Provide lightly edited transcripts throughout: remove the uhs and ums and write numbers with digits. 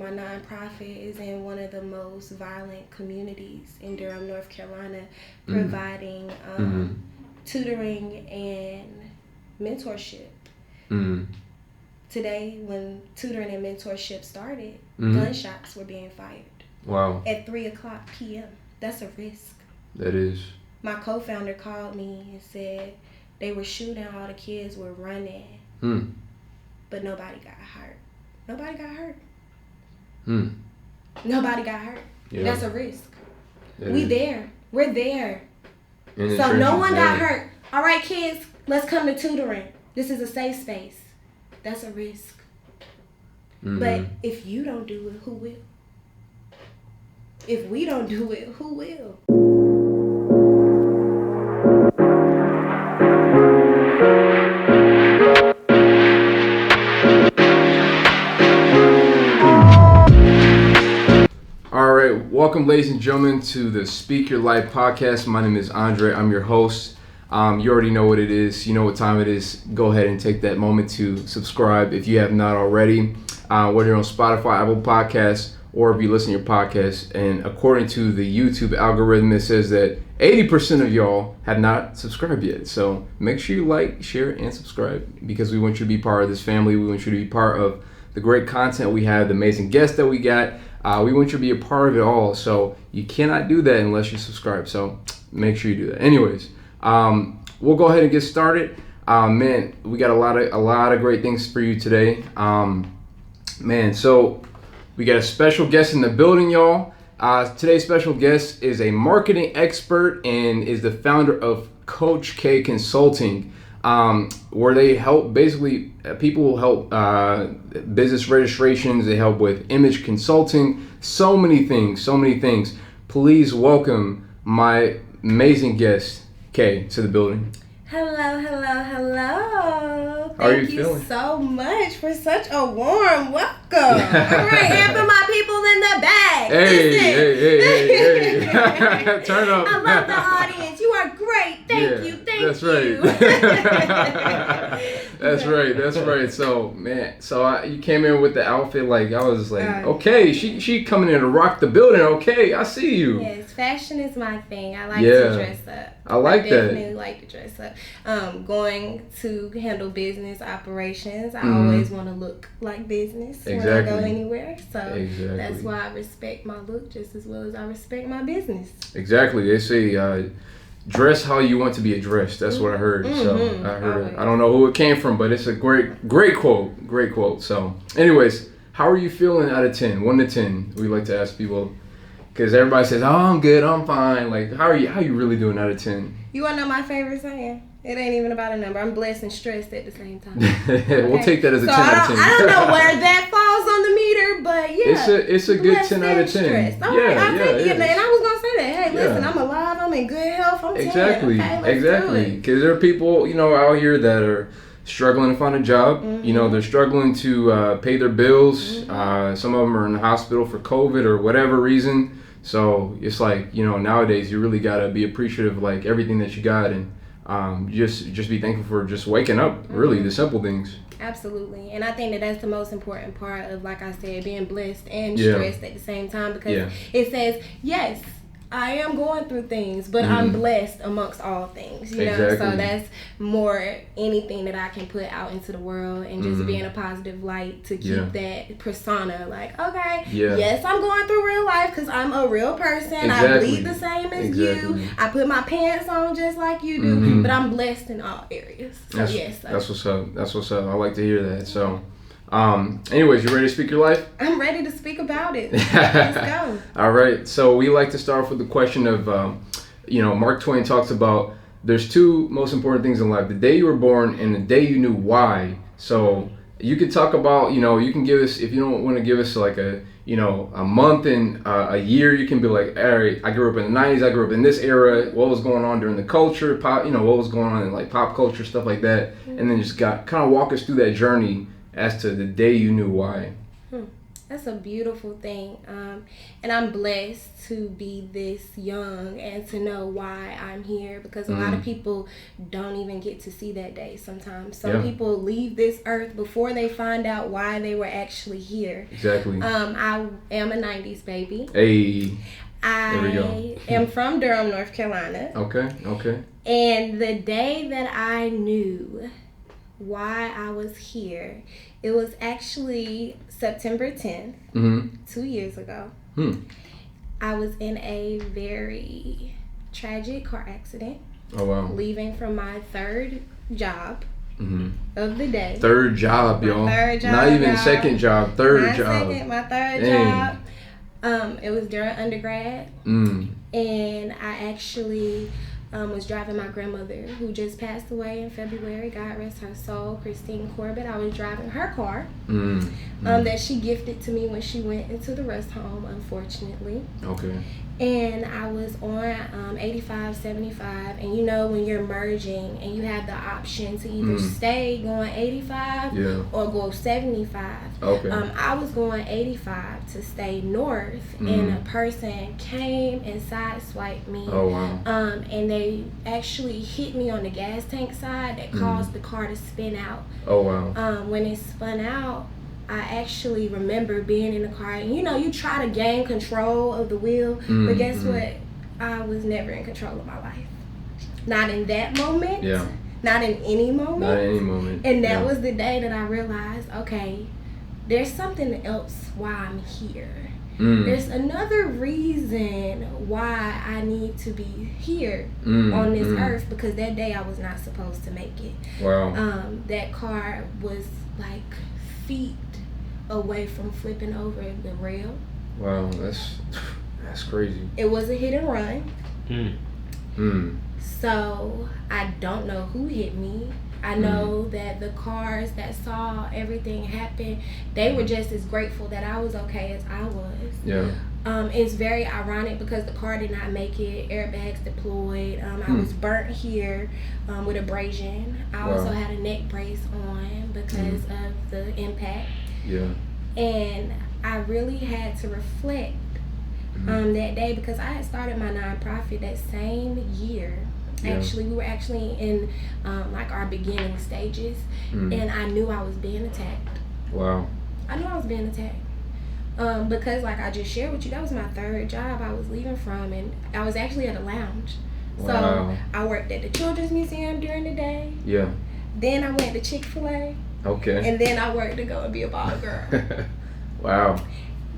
my nonprofit is in one of the most violent communities in Durham, North Carolina, providing tutoring and mentorship. Today, when tutoring and mentorship started, gunshots were being fired. Wow. At 3:00 p.m. That's a risk. That is. My co-founder called me and said they were shooting, all the kids were running, but nobody got hurt. Nobody got hurt. Nobody got hurt. Yeah. That's a risk. We're there. So no one got hurt. All right, kids, let's come to tutoring. This is a safe space. That's a risk. But if you don't do it, who will? If we don't do it, who will? All right, welcome, ladies and gentlemen, to the Speak Your Life podcast. My name is Andre. I'm your host. You already know what it is. You know what time it is. Go ahead and take that moment to subscribe if you have not already. Whether you're on Spotify, Apple Podcasts, or if you listen to your podcast. And according to the YouTube algorithm, it says that 80% of y'all have not subscribed yet. So make sure you like, share, and subscribe because we want you to be part of this family. We want you to be part of the great content we have, the amazing guests that we got. We want you to be a part of it all. So you cannot do that unless you subscribe. So make sure you do that. Anyways, we'll go ahead and get started. Man, we got a lot of great things for you today. So we got a special guest in the building, y'all. Today's special guest is a marketing expert and is the founder of Coach K Consulting, where they help basically people help business registrations. They help with image consulting, so many things. Please welcome my amazing guest, Kay, to the building. Hello. How are you feeling? Thank you so much for such a warm welcome. All right, and for my people in the back. Hey. Turn up. I love the audience. You are great. Thank you. That's right. That's right. So, man, you came in with the outfit like I was like, okay, she coming in to rock the building. Okay, I see you. Yes, fashion is my thing. I like to dress up. I definitely like to dress up. Going to handle business operations, I always want to look like business when I go anywhere. So that's why I respect my look just as well as I respect my business. Exactly. They say dress how you want to be addressed. That's what I heard. So I heard. I don't know who it came from, but it's a great quote. So, anyways, how are you feeling out of 10? 1 to 10. We like to ask people. Because everybody says, oh, I'm good, I'm fine. Like, how you really doing out of 10? You want to know my favorite saying? It ain't even about a number. I'm blessed and stressed at the same time. We'll take that as a 10 out of 10. I don't know where that falls on the meter, but yeah. It's a good 10 out of 10. All right, I'll take it. And I was going to say that. Hey, listen, I'm alive, I'm in good health, I'm 10. Exactly. Because there are people, out here that are struggling to find a job. They're struggling to pay their bills. Some of them are in the hospital for COVID or whatever reason. So it's like, nowadays you really got to be appreciative of like everything that you got and just be thankful for just waking up, really, the simple things. Absolutely. And I think that that's the most important part of, like I said, being blessed and stressed at the same time because it says, yes, I am going through things, but I'm blessed amongst all things, you know? So that's more anything that I can put out into the world and just be in a positive light to keep that persona like, okay, yes, I'm going through real life because I'm a real person. I bleed the same as you. I put my pants on just like you do, but I'm blessed in all areas. So that's what's up. That's what's up. I like to hear that. So, anyways, you ready to speak your life? I'm ready to speak about it. Let's go. All right. So we like to start off with the question of, Mark Twain talks about there's two most important things in life: the day you were born and the day you knew why. So you could talk about, you can give us, if you don't want to give us like a month and a year, you can be like, all right, I grew up in the 90s, I grew up in this era, what was going on during the culture, pop, what was going on in like pop culture, stuff like that, and then just kind of walk us through that journey as to the day you knew why. That's a beautiful thing. And I'm blessed to be this young and to know why I'm here, because a lot of people don't even get to see that day sometimes. Some people leave this earth before they find out why they were actually here. Exactly. I am a 90s baby. Hey. I am from Durham, North Carolina. Okay. And the day that I knew why I was here, it was actually September 10th, 2 years ago. I was in a very tragic car accident. Oh, wow. Leaving from my third job of the day. Third job, y'all. Third job. Not even second job. Third job. My third job. It was during undergrad. And I actually was driving my grandmother, who just passed away in February. God rest her soul, Christine Corbett. I was driving her car that she gifted to me when she went into the rest home, unfortunately. Okay. And I was on 85, 75, and you know when you're merging and you have the option to either stay going 85 or go 75. Okay. I was going 85 to stay north, and a person came and sideswiped me. Oh, wow. And they actually hit me on the gas tank side that caused the car to spin out. Oh, wow. When it spun out, I actually remember being in the car, and you know, you try to gain control of the wheel, but guess what? I was never in control of my life. Not in that moment. Yeah. Not in any moment. Not in any moment. And that was the day that I realized, okay, there's something else why I'm here. There's another reason why I need to be here on this earth, because that day I was not supposed to make it. Wow. That car was like feet away from flipping over the rail. Wow, that's crazy. It was a hit and run. So I don't know who hit me. I know that the cars that saw everything happen, they were just as grateful that I was okay as I was. Yeah. It's very ironic because the car did not make it. Airbags deployed. I was burnt here with abrasion. I also had a neck brace on because of the impact. Yeah. And I really had to reflect that day, because I had started my nonprofit that same year. Yeah. Actually, we were actually in like our beginning stages, and I knew I was being attacked. Wow. I knew I was being attacked because, like I just shared with you, that was my third job I was leaving from, and I was actually at a lounge. Wow. So I worked at the Children's Museum during the day. Yeah. Then I went to Chick-fil-A. Okay. And then I worked to go and be a ball girl. Wow.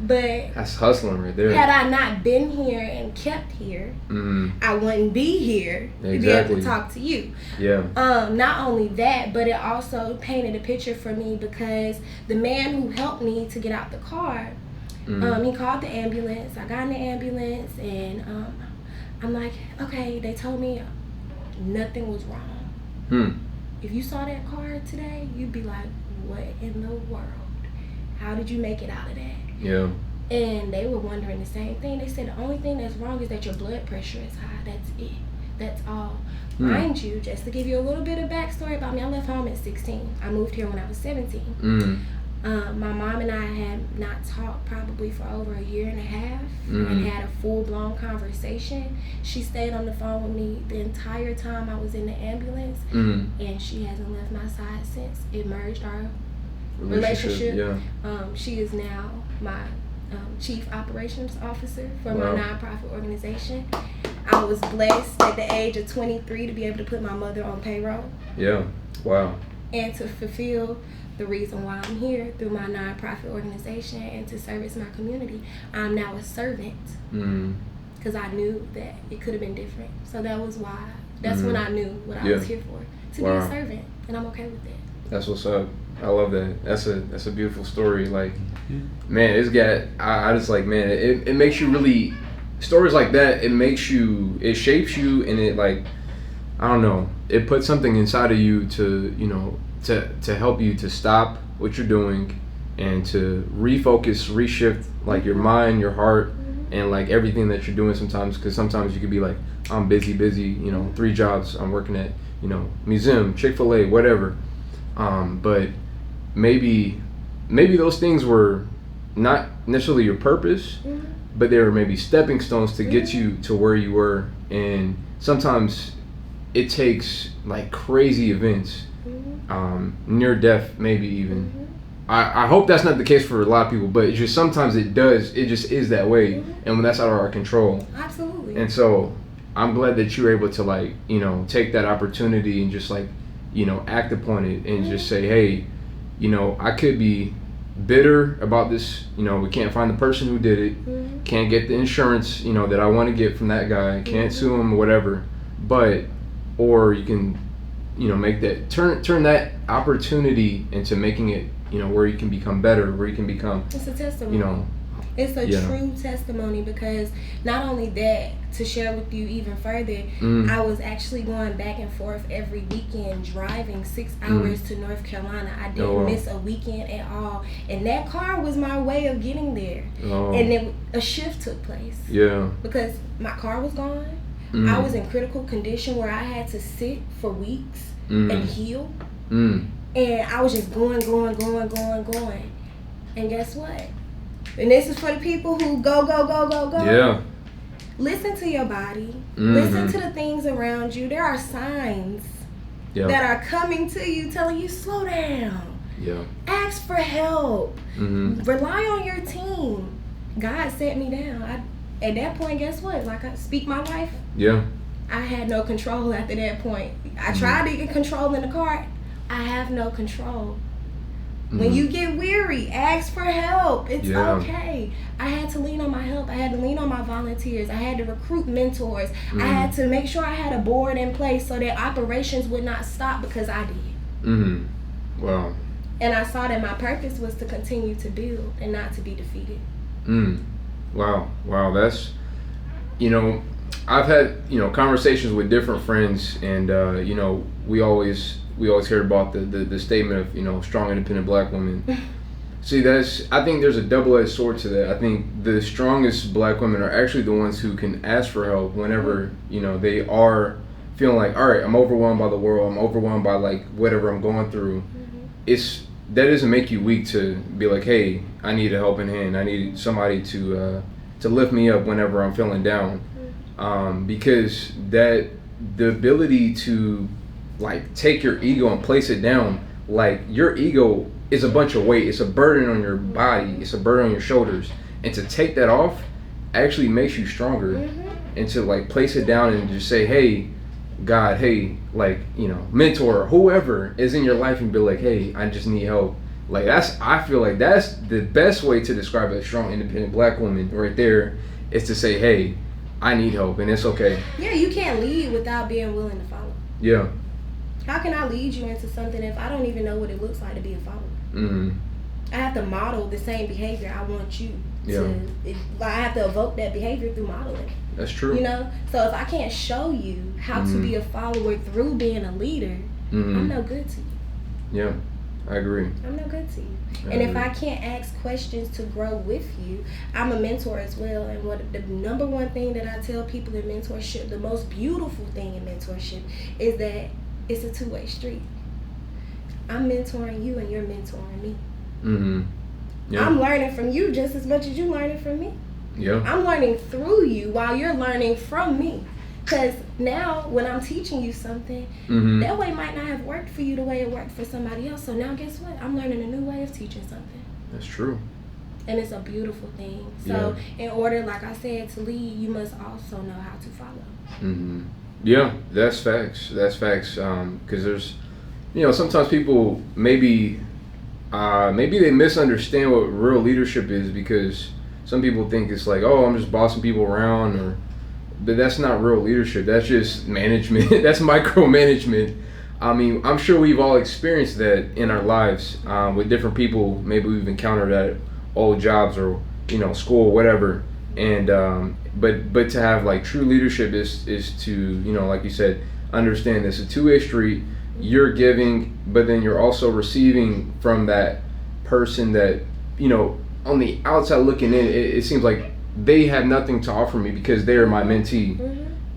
But that's hustling right there. Had I not been here and kept here, I wouldn't be here to be able to talk to you. Yeah. Not only that, but it also painted a picture for me, because the man who helped me to get out the car, he called the ambulance. I got in the ambulance, and I'm like, okay, they told me nothing was wrong. If you saw that car today, you'd be like, what in the world? How did you make it out of that? Yeah. And they were wondering the same thing. They said the only thing that's wrong is that your blood pressure is high. That's it. That's all. Mind you, just to give you a little bit of backstory about me, I left home at 16. I moved here when I was 17. My mom and I had not talked probably for over a year and a half, and had a full-blown conversation. She stayed on the phone with me the entire time I was in the ambulance, and she hasn't left my side since. It merged our relationship. Yeah. She is now my chief operations officer for my nonprofit organization. I was blessed at the age of 23 to be able to put my mother on payroll. Yeah. Wow. And to fulfill the reason why I'm here through my nonprofit organization and to service my community. I'm now a servant, because I knew that it could have been different. So that was why. That's when I knew what I was here for, to be a servant, and I'm okay with that. That's what's up. I love that. That's a beautiful story. Like, man, it's got. I just like, man, it makes you really. Stories like that, it shapes you, and it, like, I don't know, it puts something inside of you to, you know, to help you to stop what you're doing and to refocus, reshift, like, your mind, your heart, and, like, everything that you're doing sometimes. Because sometimes you could be like, I'm busy, you know, 3 jobs, I'm working at, you know, museum, Chick-fil-A, whatever. But maybe those things were not necessarily your purpose, but they were maybe stepping stones to get you to where you were. And sometimes it takes like crazy events, near death maybe even. I hope that's not the case for a lot of people, but it's just sometimes it just is that way, and when that's out of our control. Absolutely. And so I'm glad that you were able to, like, you know, take that opportunity and just, like, you know, act upon it and just say, hey, you know, I could be bitter about this, you know, we can't find the person who did it, can't get the insurance, you know, that I want to get from that guy, can't sue him or whatever, but, or you can, you know, make that, turn that opportunity into making it, you know, where you can become better, where you can become, it's a testimony. You know, it's a true testimony, because not only that, to share with you even further, I was actually going back and forth every weekend, driving 6 hours to North Carolina. I didn't miss a weekend at all, and that car was my way of getting there. And then a shift took place. Because my car was gone. I was in critical condition where I had to sit for weeks and heal. And I was just going. And guess what? And this is for the people who go. Yeah. Listen to your body. Listen to the things around you. There are signs that are coming to you, telling you, slow down. Ask for help. Rely on your team. God set me down. At that point, guess what? Like, I speak my life. I had no control after that point. I tried to get control in the car. I have no control. When you get weary, ask for help. It's okay. I had to lean on my help. I had to lean on my volunteers. I had to recruit mentors. I had to make sure I had a board in place so that operations would not stop because I did. Wow. And I saw that my purpose was to continue to build and not to be defeated. Wow. That's, you know, I've had, you know, conversations with different friends, and you know, we always hear about the statement of, you know, strong, independent black women. See, I think there's a double-edged sword to that. I think the strongest black women are actually the ones who can ask for help whenever, you know, they are feeling like, all right, I'm overwhelmed by the world, I'm overwhelmed by, like, whatever I'm going through. That doesn't make you weak to be like, hey, I need a helping hand. I need somebody to lift me up whenever I'm feeling down. Because the ability to, like, take your ego and place it down, like, your ego is a bunch of weight, it's a burden on your body, it's a burden on your shoulders, and to take that off actually makes you stronger. And to, like, place it down and just say, hey, God, hey, like, you know, mentor, whoever is in your life, and be like, hey, I just need help. Like, I feel like that's the best way to describe a strong, independent black woman right there, is to say, hey, I need help, and it's okay. Yeah, you can't lead without being willing to follow. Yeah. How can I lead you into something if I don't even know what it looks like to be a follower? I have to model the same behavior I want you to. I have to evoke that behavior through modeling. That's true. You know? So if I can't show you how to be a follower through being a leader, I'm no good to you. Yeah, I agree. I'm no good to you. And if I can't ask questions to grow with you, I'm a mentor as well. And what the number one thing that I tell people in mentorship, the most beautiful thing in mentorship, is that it's a two-way street. I'm mentoring you and you're mentoring me. I'm learning from you just as much as you're learning from me. I'm learning through you while you're learning from me. Because now when I'm teaching you something, that way might not have worked for you the way it worked for somebody else. So now guess what? I'm learning a new way of teaching something. That's true. And it's a beautiful thing. So in order, like I said, to lead, you must also know how to follow. Yeah, that's facts. Because there's, you know, sometimes people maybe they misunderstand what real leadership is, because some people think it's like, oh, I'm just bossing people around, but that's not real leadership. That's just management. That's micromanagement. I mean, I'm sure we've all experienced that in our lives with different people. Maybe we've encountered at old jobs or, you know, school, whatever. And but to have, like, true leadership is to, you know, like you said, understand it's a two-way street. You're giving, but then you're also receiving from that person that, you know, on the outside looking in, it seems like they have nothing to offer me because they are my mentee.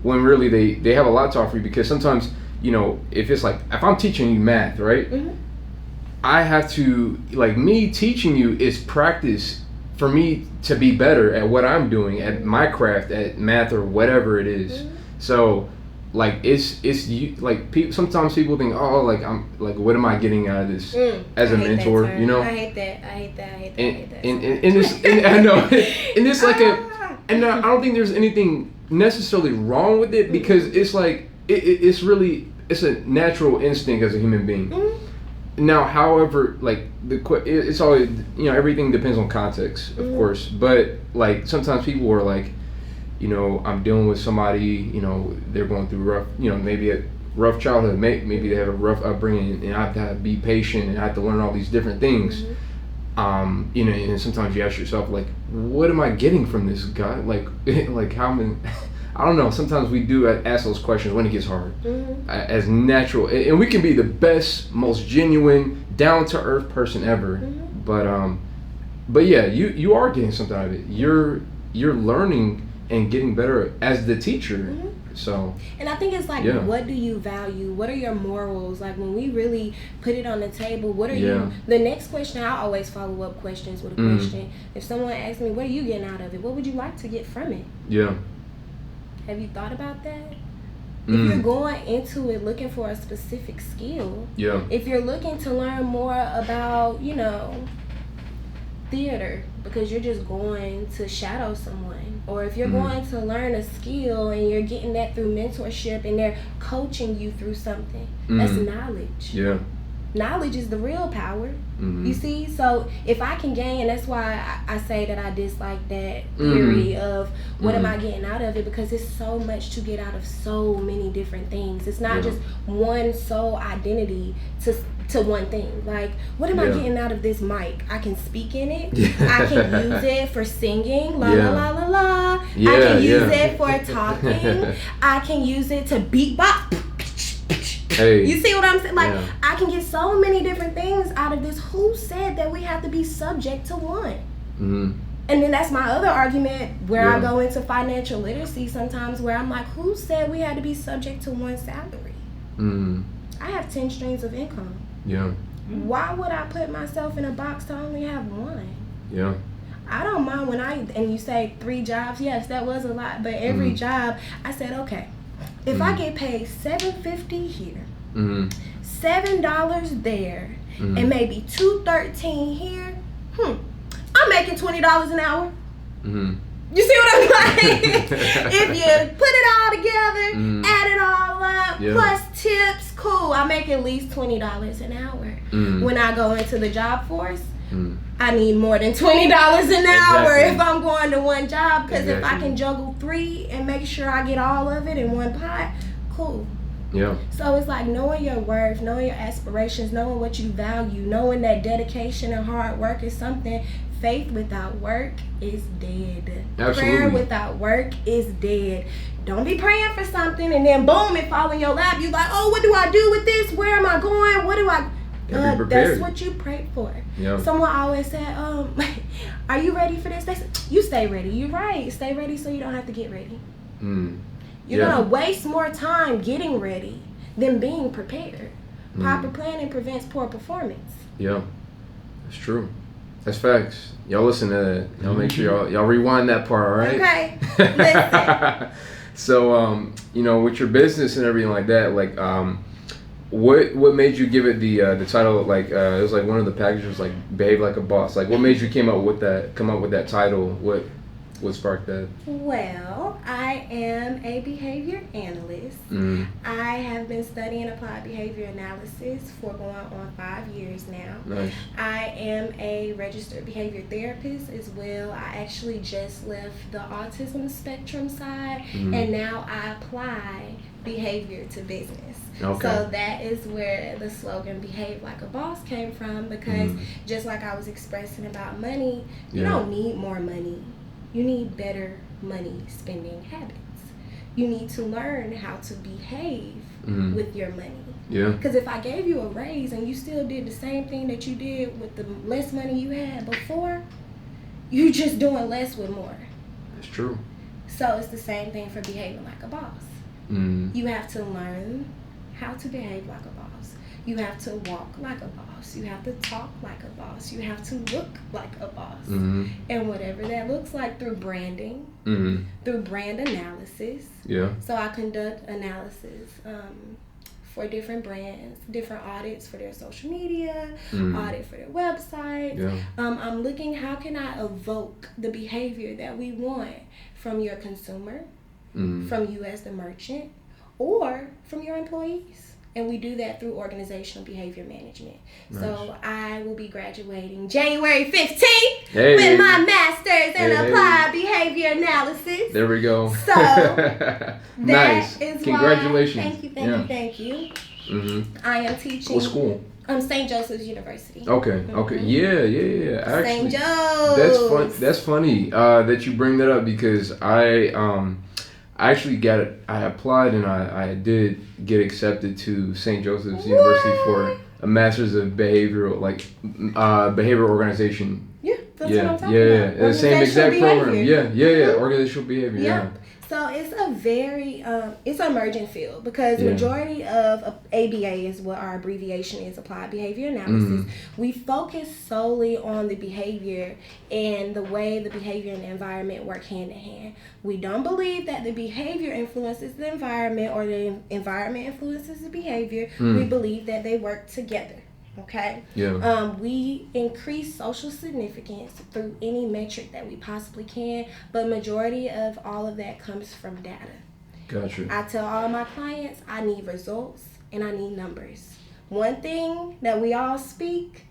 When really they have a lot to offer you, because sometimes, you know, if it's like, if I'm teaching you math, right? I have to, like, me teaching you is practice for me to be better at what I'm doing, at my craft, at math or whatever it is. Mm-hmm. So like it's you, like sometimes people think, oh, like I'm like, what am I getting out of this as a mentor? You know, I hate that. And this, and I know, and it's like and I don't think there's anything necessarily wrong with it, because it's like it's really, it's a natural instinct as a human being. Mm-hmm. Now, however, like it's always, you know, everything depends on context, of mm-hmm. course, but like sometimes people are like, you know, I'm dealing with somebody, you know, they're going through rough, you know, maybe a rough childhood, maybe they have a rough upbringing, and I have to be patient, and I have to learn all these different things. Mm-hmm. You know, and sometimes you ask yourself, like, what am I getting from this guy? Like how many, I don't know. Sometimes we do ask those questions when it gets hard, mm-hmm. As natural, and we can be the best, most genuine, down to earth person ever, mm-hmm. But yeah, you are getting something out of it. You're learning and getting better as the teacher. Mm-hmm. So, and I think it's like, what do you value? What are your morals? Like, when we really put it on the table, what are you? The next question, I always follow up questions with a question. If someone asks me, what are you getting out of it? What would you like to get from it? Yeah. Have you thought about that? If you're going into it looking for a specific skill, if you're looking to learn more about, you know, theater because you're just going to shadow someone, or if you're going to learn a skill and you're getting that through mentorship and they're coaching you through something, that's knowledge. Knowledge is the real power. You see, so if I can gain, and that's why I say that I dislike that theory of what am I getting out of it, because it's so much to get out of so many different things. It's not just one sole identity to one thing. Like, what am I getting out of this mic? I can speak in it. I can use it for singing, la la la la la. I can use it for talking. I can use it to beatbox. Hey. You see what I'm saying? Like, I can get so many different things out of this. Who said that we have to be subject to one? And then that's my other argument where I go into financial literacy sometimes, where I'm like, who said we had to be subject to one salary? I have 10 streams of income. Why would I put myself in a box to only have one? I don't mind and you say 3 jobs. Yes, that was a lot, but every job, I said, okay, if I get paid $7.50 here, $7 there, and maybe $2.13 here, I'm making $20 an hour. You see what I'm saying? If you put it all together, add it all up, plus tips, cool, I make at least $20 an hour. When I go into the job force, I need more than $20 an hour if I'm going to one job, because if I can juggle 3 and make sure I get all of it in one pot, cool. So it's like knowing your worth, knowing your aspirations, knowing what you value, knowing that dedication and hard work is something. Faith without work is dead. Prayer without work is dead. Don't be praying for something and then boom, it fall in your lap. You like, oh, what do I do with this? Where am I going? What do I... that's what you prayed for. Someone always said, are you ready for this? They said, you stay ready. You're right. Stay ready so you don't have to get ready. You're going to waste more time getting ready than being prepared. Proper planning prevents poor performance. That's true. That's facts. Y'all listen to that. Y'all make sure y'all rewind that part, all right? Okay. Listen. So, you know, with your business and everything like that, like, what made you give it the title? Like, it was like one of the packages, like "Behave Like a Boss." Like, what made you come up with that title? What sparked that? Well, I am a behavior analyst. I have been studying applied behavior analysis for going on 5 years now. Nice. I am a registered behavior therapist as well. I actually just left the autism spectrum side, and now I apply behavior to business. So that is where the slogan "Behave Like a Boss" came from, because just like I was expressing about money, you don't need more money. You need better money spending habits. You need to learn how to behave with your money. Because if I gave you a raise and you still did the same thing that you did with the less money you had before, you're just doing less with more. That's true. So it's the same thing for behaving like a boss. You have to learn how to behave like a boss. You have to walk like a boss. You have to talk like a boss. You have to look like a boss. And whatever that looks like through branding, through brand analysis. Yeah. So I conduct analysis for different brands, different audits for their social media, audit for their website. Yeah. I'm looking, how can I evoke the behavior that we want from your consumer, from you as the merchant, or from your employees. And we do that through organizational behavior management. Nice. So I will be graduating January 15th with my master's in applied behavior analysis. There we go. So that nice. is Congratulations. Why, thank you. I am teaching. What school? St. Joseph's University. Okay. Yeah. Actually, St. Joe's. That's funny that you bring that up, because I actually got it. I applied and I did get accepted to St. Joseph's University for a master's of behavioral organization. Yeah, that's what I'm talking about. The same exact program. Yeah. Organizational behavior. Yeah. So it's a very it's an emerging field, because majority of ABA is what our abbreviation is, Applied Behavior Analysis. We focus solely on the behavior and the way the behavior and the environment work hand in hand. We don't believe that the behavior influences the environment or the environment influences the behavior. We believe that they work together. Okay. Yeah. We increase social significance through any metric that we possibly can, but majority of all of that comes from data. Gotcha. I tell all my clients I need results and I need numbers. One thing that we all speak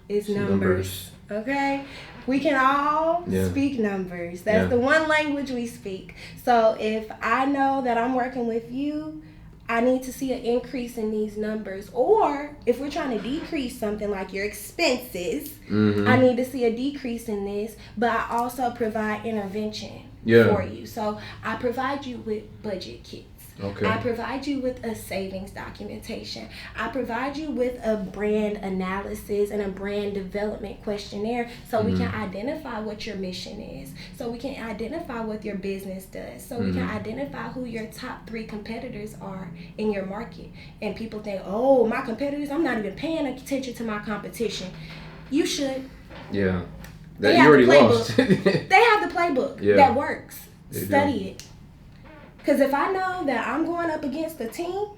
is numbers. Okay? We can all speak numbers. That's the one language we speak. So if I know that I'm working with you, I need to see an increase in these numbers. Or if we're trying to decrease something like your expenses, I need to see a decrease in this, but I also provide intervention for you. So I provide you with budget kits. Okay. I provide you with a savings documentation. I provide you with a brand analysis and a brand development questionnaire, so we can identify what your mission is, so we can identify what your business does, so we can identify who your top 3 competitors are in your market. And people think, oh, my competitors, I'm not even paying attention to my competition. You should. Yeah. That you already lost. They have the playbook that works. Study it. Because if I know that I'm going up against a team,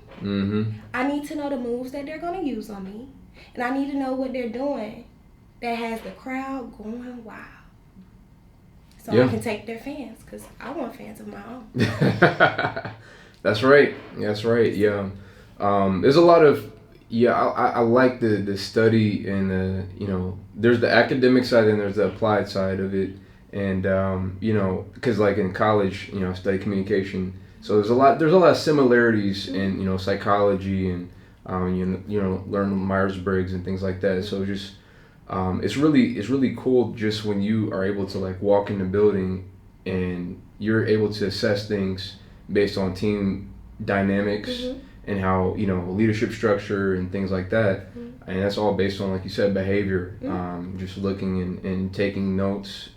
I need to know the moves that they're going to use on me. And I need to know what they're doing that has the crowd going wild. So I can take their fans, because I want fans of my own. That's right. Yeah. There's a lot of, I like the study and there's the academic side and there's the applied side of it. And because like in college, I study communication, so there's a lot of similarities in psychology and learn Myers-Briggs and things like that. So just it's really cool just when you are able to like walk in the building and you're able to assess things based on team dynamics and how leadership structure and things like that. And that's all based on, like you said, behavior. Just looking and taking notes,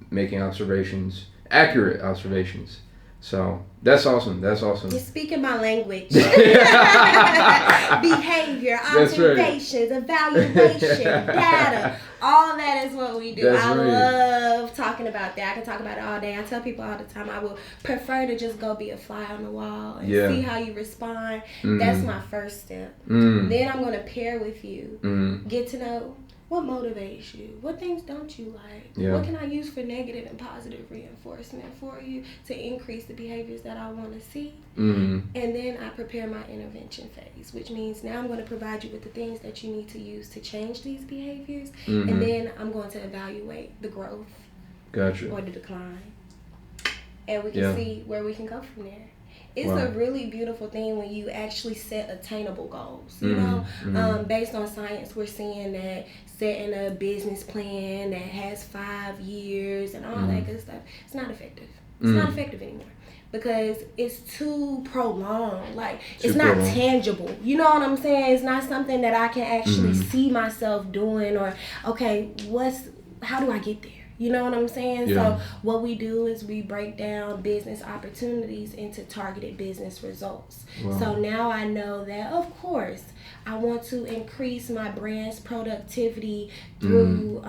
making observations, accurate observations. So that's awesome. You're speaking my language. Behavior, observations, evaluation, data. All that is what we do. I love talking about that. I can talk about it all day. I tell people all the time I would prefer to just go be a fly on the wall and see how you respond. That's my first step. Then I'm going to pair with you. Get to know what motivates you. What things don't you like? What can I use for negative and positive reinforcement for you to increase the behaviors that I want to see? And then I prepare my intervention phase, which means now I'm going to provide you with the things that you need to use to change these behaviors. And then I'm going to evaluate the growth or the decline. And we can see where we can go from there. It's a really beautiful thing when you actually set attainable goals. Based on science, we're seeing that setting a business plan that has 5 years and all that good stuff, it's not effective. It's not effective anymore because it's too prolonged. Like, it's not tangible. You know what I'm saying? It's not something that I can actually see myself doing or, okay, how do I get there? You know what I'm saying? Yeah. So what we do is we break down business opportunities into targeted business results. Wow. So now I know that, of course, I want to increase my brand's productivity through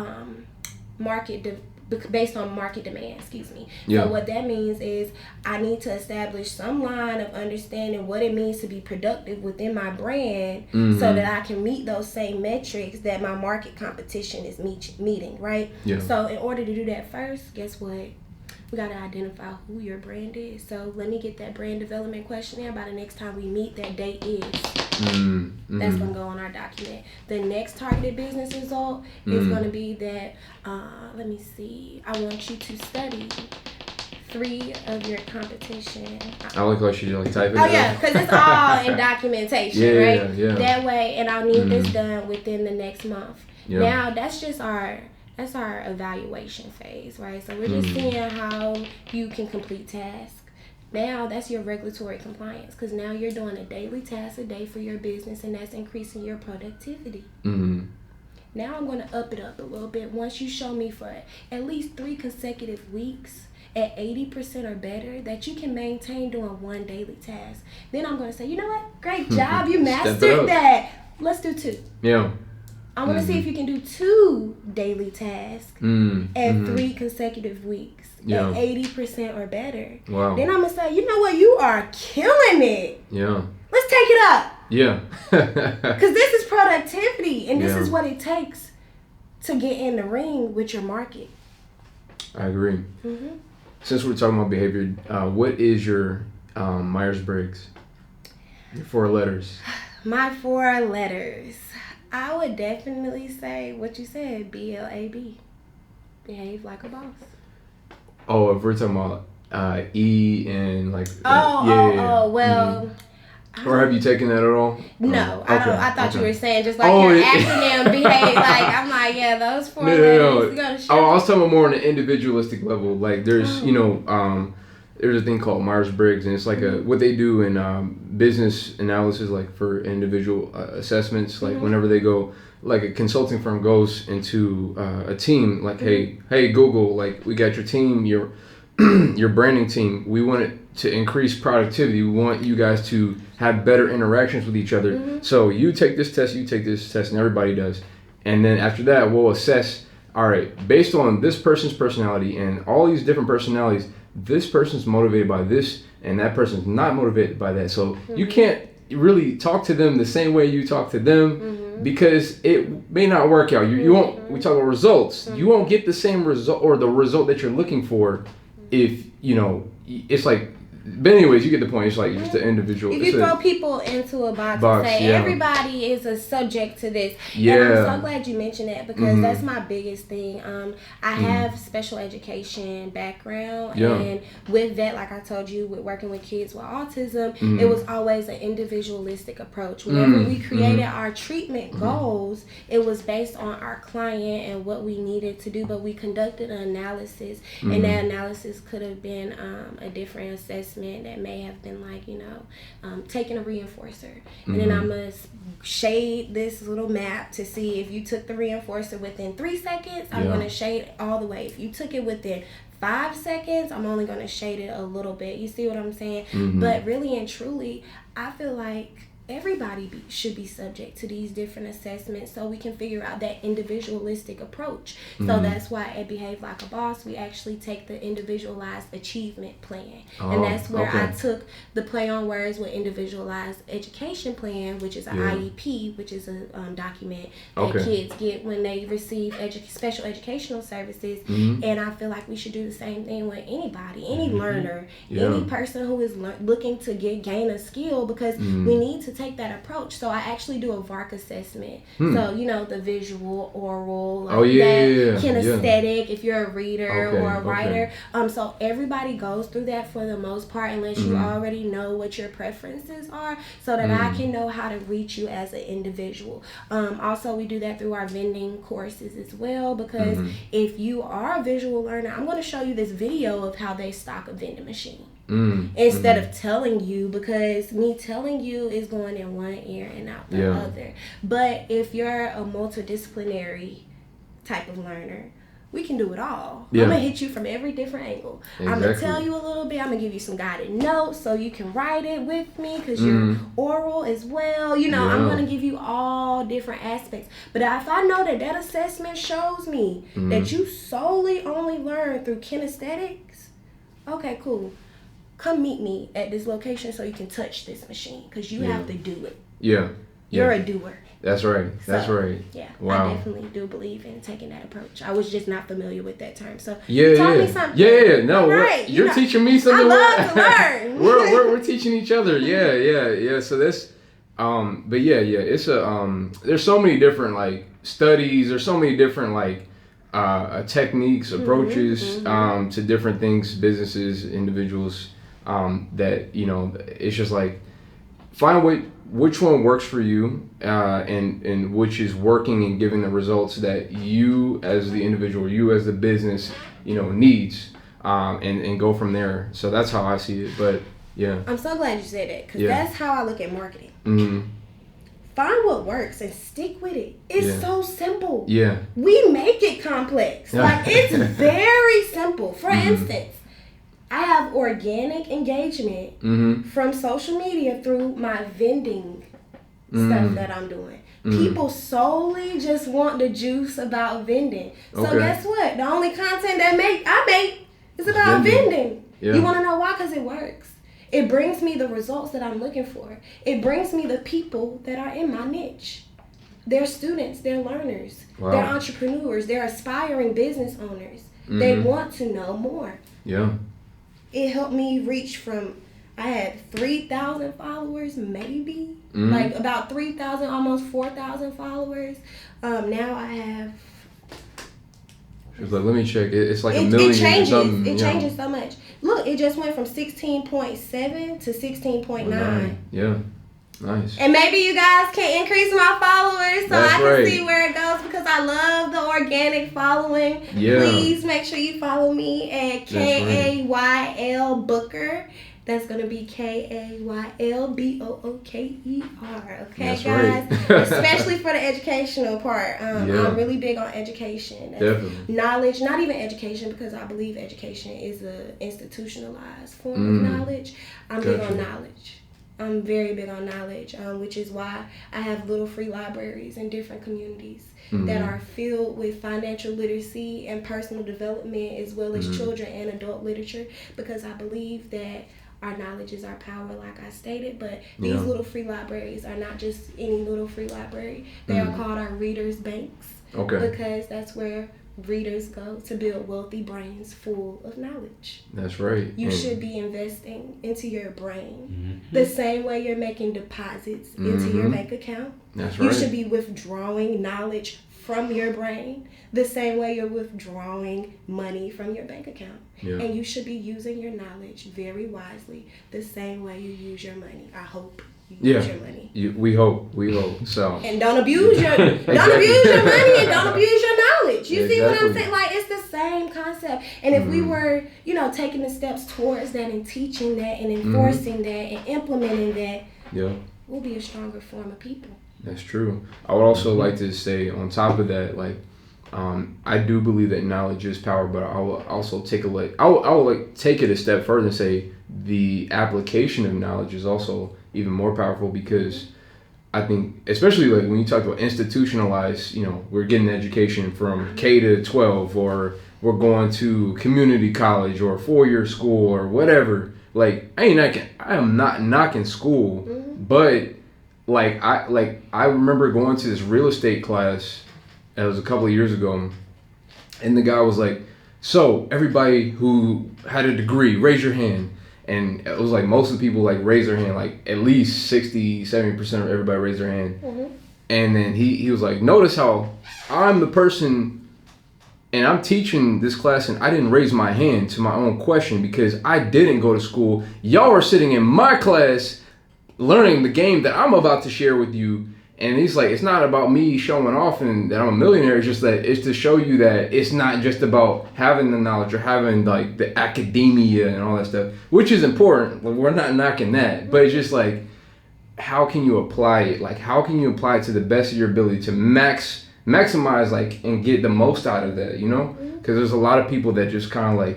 based on market demand, So what that means is I need to establish some line of understanding what it means to be productive within my brand so that I can meet those same metrics that my market competition is meeting, right? Yeah. So in order to do that first, guess what? We got to identify who your brand is. So let me get that brand development questionnaire by the next time we meet. That date is. That's going to go on our document. The next targeted business result is going to be that, let me see, I want you to study 3 of your competition. I like how she like type it. Oh yeah, because it's all in documentation, right? Yeah. That way, and I'll need this done within the next month. Yeah. Now that's just our evaluation phase, right? So we're just seeing how you can complete tasks. Now that's your regulatory compliance, because now you're doing a daily task a day for your business, and that's increasing your productivity. Now I'm going to up it up a little bit. Once you show me for at least 3 consecutive weeks at 80% or better that you can maintain doing 1 daily task, then I'm going to say, you know what? Great job. You mastered that. Let's do 2. Yeah. I want to see if you can do 2 daily tasks at 3 consecutive weeks at 80% or better. Wow. Then I'm going to say, you know what? You are killing it. Yeah. Let's take it up. Yeah. Because this is productivity, and this is what it takes to get in the ring with your market. I agree. Since we're talking about behavior, what is your Myers-Briggs? Your 4 letters. My 4 letters. I would definitely say what you said, BLAB. Behave like a boss. Oh, if we're talking about E and like... well... Or have you taken that at all? No, I don't. I thought you were saying just like your acronym behave like. I'm like, yeah, those 4 letters. No. I was talking about more on an individualistic level. Like there's, there's a thing called Myers-Briggs, and it's like what they do in business analysis, like for individual assessments. Like whenever they go, like a consulting firm goes into a team, like, hey, Google, like we got your team, your branding team. We want it to increase productivity. We want you guys to have better interactions with each other. So you take this test, and everybody does. And then after that, we'll assess, all right, based on this person's personality and all these different personalities, this person's motivated by this and that person's not motivated by that. So you can't really talk to them the same way you talk to them because it may not work out. You won't, we talk about results. You won't get the same result or the result that you're looking for if, it's like, but anyways, you get the point. It's like just the individual. If you throw people into a box and say everybody is a subject to this, and I'm so glad you mentioned that because that's my biggest thing. I have special education background, and with that, like I told you, with working with kids with autism, it was always an individualistic approach. Whenever we created our treatment goals, it was based on our client and what we needed to do, but we conducted an analysis, and that analysis could have been a different assessment that may have been like, taking a reinforcer. And then I'm going to shade this little map to see if you took the reinforcer within 3 seconds, I'm going to shade it all the way. If you took it within 5 seconds, I'm only going to shade it a little bit. You see what I'm saying? But really and truly, I feel like everybody should be subject to these different assessments so we can figure out that individualistic approach. So that's why at Behave Like a Boss, we actually take the individualized achievement plan. And that's where I took the play on words with individualized education plan, which is an IEP, which is a document that kids get when they receive special educational services. And I feel like we should do the same thing with anybody, any learner, any person who is looking to gain a skill, because we need to take that approach. So I actually do a VARC assessment. So the visual, oral, kinesthetic, if you're a reader or a writer. So everybody goes through that for the most part, unless you already know what your preferences are, so that I can know how to reach you as an individual. Also, we do that through our vending courses as well, because if you are a visual learner, I'm going to show you this video of how they stock a vending machine. Instead of telling you, because me telling you is going in one ear and out the other. But if you're a multidisciplinary type of learner, we can do it all. Yeah. I'm going to hit you from every different angle. Exactly. I'm going to tell you a little bit. I'm going to give you some guided notes so you can write it with me because you're oral as well. You know, I'm going to give you all different aspects. But if I know that assessment shows me that you solely only learn through kinesthetics, okay, cool. Come meet me at this location so you can touch this machine because you have to do it. Yeah. You're a doer. That's right. That's right. Yeah. Wow. I definitely do believe in taking that approach. I was just not familiar with that term. So you taught me something. Yeah. No, right. you're teaching me something. I love to learn. we're teaching each other. Yeah. So that's but it's there's so many different like studies, there's so many different like techniques, approaches to different things, businesses, individuals, that, you know, it's just like find which one works for you, and which is working and giving the results that you as the individual, you as the business, you know, needs, and go from there. So that's how I see it. But yeah, I'm so glad you said that because that's how I look at marketing. Find what works and stick with it. It's so simple. Yeah, we make it complex. Like, it's very simple. For instance, I have organic engagement from social media through my vending stuff that I'm doing. People solely just want the juice about vending. So guess what? The only content that I make is about vending. You want to know why? Because it works. It brings me the results that I'm looking for. It brings me the people that are in my niche. They're students, they're learners, they're entrepreneurs, they're aspiring business owners. They want to know more. Yeah. It helped me reach from, I had 3,000 followers, maybe. Like about 3,000, almost 4,000 followers. Now I have... She was like, let me check. It's like a million. It changes. It changes so much. Look, it just went from 16.7 to 16.9. Yeah. Nice. And maybe you guys can increase my followers so I can see where it goes because I love the organic following. Yeah. Please make sure you follow me at KAYL Booker. That's going to be KAYLBOOKER. Okay, that's guys? Right. Especially for the educational part. I'm really big on education. Definitely. Knowledge, not even education because I believe education is an institutionalized form of knowledge. I'm big on knowledge. I'm very big on knowledge, which is why I have little free libraries in different communities that are filled with financial literacy and personal development as well as children and adult literature because I believe that our knowledge is our power, like I stated, but these little free libraries are not just any little free library. They are called our readers' banks because that's where readers go to build wealthy brains full of knowledge. That's right. You should be investing into your brain the same way you're making deposits into your bank account. That's right. You should be withdrawing knowledge from your brain the same way you're withdrawing money from your bank account. Yeah. And you should be using your knowledge very wisely the same way you use your money. I hope you use your money. We hope. So. And don't abuse your money and don't abuse your knowledge. You see what I'm saying? Like, it's the same concept. And if we were, taking the steps towards that and teaching that and enforcing that and implementing that, we'll be a stronger form of people. That's true. I would also like to say on top of that, like, I do believe that knowledge is power, but I will also take it a step further and say the application of knowledge is also even more powerful because I think, especially like when you talk about institutionalized, we're getting education from K to 12 or we're going to community college or 4-year school or whatever. Like, I am not knocking school, but I remember going to this real estate class. It was a couple of years ago, and the guy was like, "So everybody who had a degree, raise your hand." And it was like most of the people like raised their hand, like at least 60-70% of everybody raised their hand. And then he was like, "Notice how I'm the person, and I'm teaching this class, and I didn't raise my hand to my own question because I didn't go to school. Y'all are sitting in my class." Learning the game that I'm about to share with you. And he's like, it's not about me showing off and that I'm a millionaire. It's just that it's to show you that it's not just about having the knowledge or having like the academia and all that stuff, which is important. Like, we're not knocking that, but it's just like, how can you apply it? Like, how can you apply it to the best of your ability to max maximize and get the most out of that, because there's a lot of people that just kind of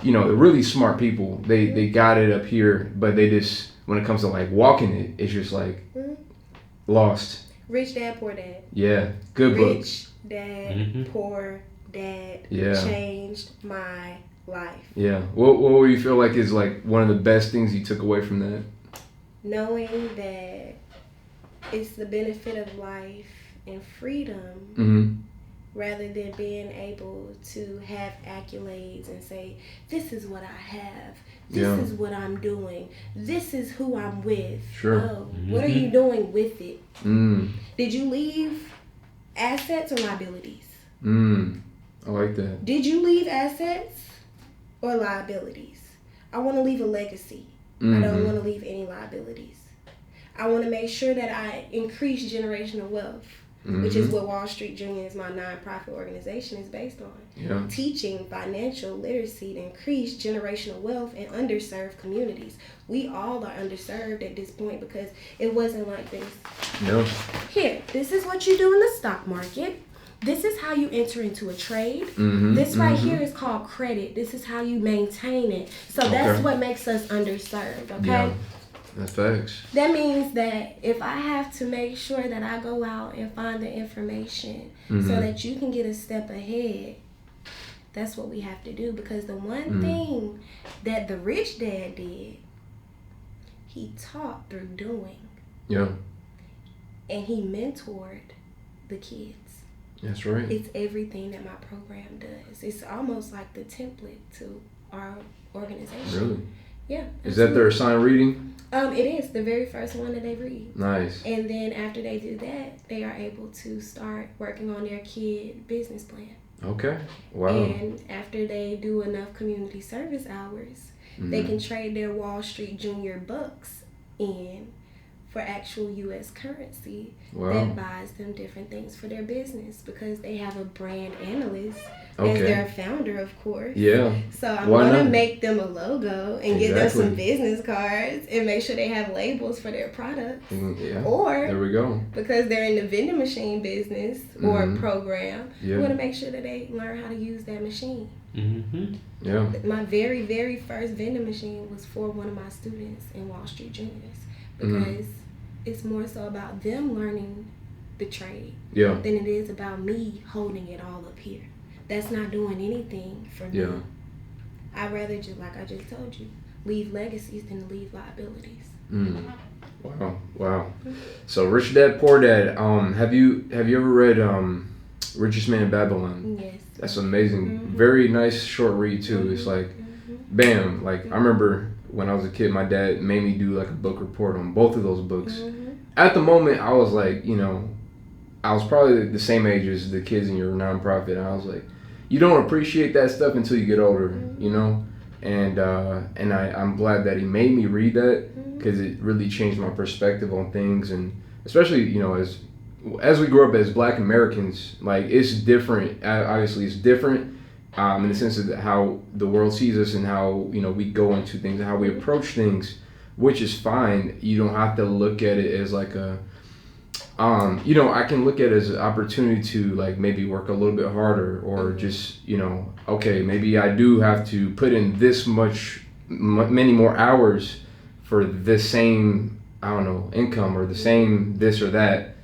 they're really smart people. They got it up here, but they just, when it comes to walking it, it's just lost. Rich Dad, Poor Dad. Yeah, good book. Rich Dad, Poor Dad. Changed my life. Yeah. What would you feel like is one of the best things you took away from that? Knowing that it's the benefit of life and freedom, rather than being able to have accolades and say, this is what I have, this is what I'm doing, this is who I'm with. Sure. Oh, what are you doing with it? Did you leave assets or liabilities? I like that. Did you leave assets or liabilities? I want to leave a legacy. I don't want to leave any liabilities. I want to make sure that I increase generational wealth, which is what Wall Street Junior is, my nonprofit organization, is based on. Yeah. Teaching financial literacy to increase generational wealth in underserved communities. We all are underserved at this point because it wasn't like this. Yeah. Here, this is what you do in the stock market. This is how you enter into a trade. This right here is called credit. This is how you maintain it. So that's what makes us underserved, okay? Yeah. That's facts. That means that if I have to make sure that I go out and find the information so that you can get a step ahead, that's what we have to do. Because the one thing that the rich dad did, he taught through doing. Yeah. And he mentored the kids. That's right. It's everything that my program does. It's almost like the template to our organization. Really? Yeah. Absolutely. Is that their assigned reading? It is the very first one that they read. Nice. And then after they do that, they are able to start working on their kid business plan. Okay. Wow. And after they do enough community service hours, they can trade their Wall Street Junior bucks in for actual U.S. currency that buys them different things for their business, because they have a brand analyst as their founder, of course. Yeah. So I'm going to make them a logo and get them some business cards and make sure they have labels for their products. Yeah. Or, there we go. Because they're in the vending machine business or program, we want to make sure that they learn how to use that machine. Yeah. My very, very first vending machine was for one of my students in Wall Street Juniors, because it's more so about them learning the trade than it is about me holding it all up here. That's not doing anything for me. Yeah. I'd rather, just like I just told you, leave legacies than to leave liabilities. Wow. So Rich Dad Poor Dad. Have you ever read Richest Man in Babylon? Yes. That's amazing. Very nice short read too. It's bam. I remember when I was a kid, my dad made me do a book report on both of those books. At the moment, I was I was probably the same age as the kids in your nonprofit. And I was you don't appreciate that stuff until you get older, And I'm glad that he made me read that, because it really changed my perspective on things, and especially as we grow up as Black Americans, it's different. Obviously, it's different. In the sense of how the world sees us and how we go into things and how we approach things, which is fine. You don't have to look at it as I can look at it as an opportunity to maybe work a little bit harder, or just okay, maybe I do have to put in this many more hours for the same income, or the same this or that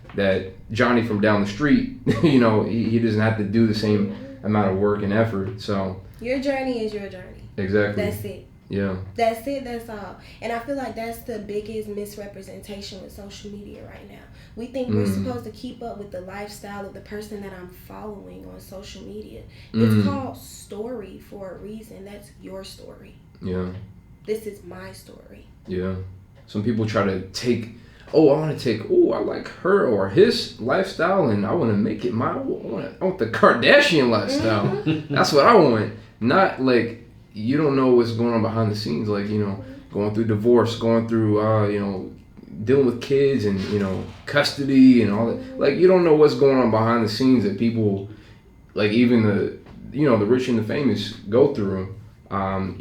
Johnny from down the street he doesn't have to do the same amount of work and effort. So your journey is your journey. Exactly. That's it. Yeah. That's it. That's all. And I feel like that's the biggest misrepresentation with social media right now. We think we're supposed to keep up with the lifestyle of the person that I'm following on social media. It's called story for a reason. That's your story. Yeah. This is my story. Yeah. Some people try to take, I like her or his lifestyle, and I want to make it I want the Kardashian lifestyle. That's what I want. Not you don't know what's going on behind the scenes, going through divorce, going through, dealing with kids and, custody and all that. You don't know what's going on behind the scenes that people, even the rich and the famous go through. I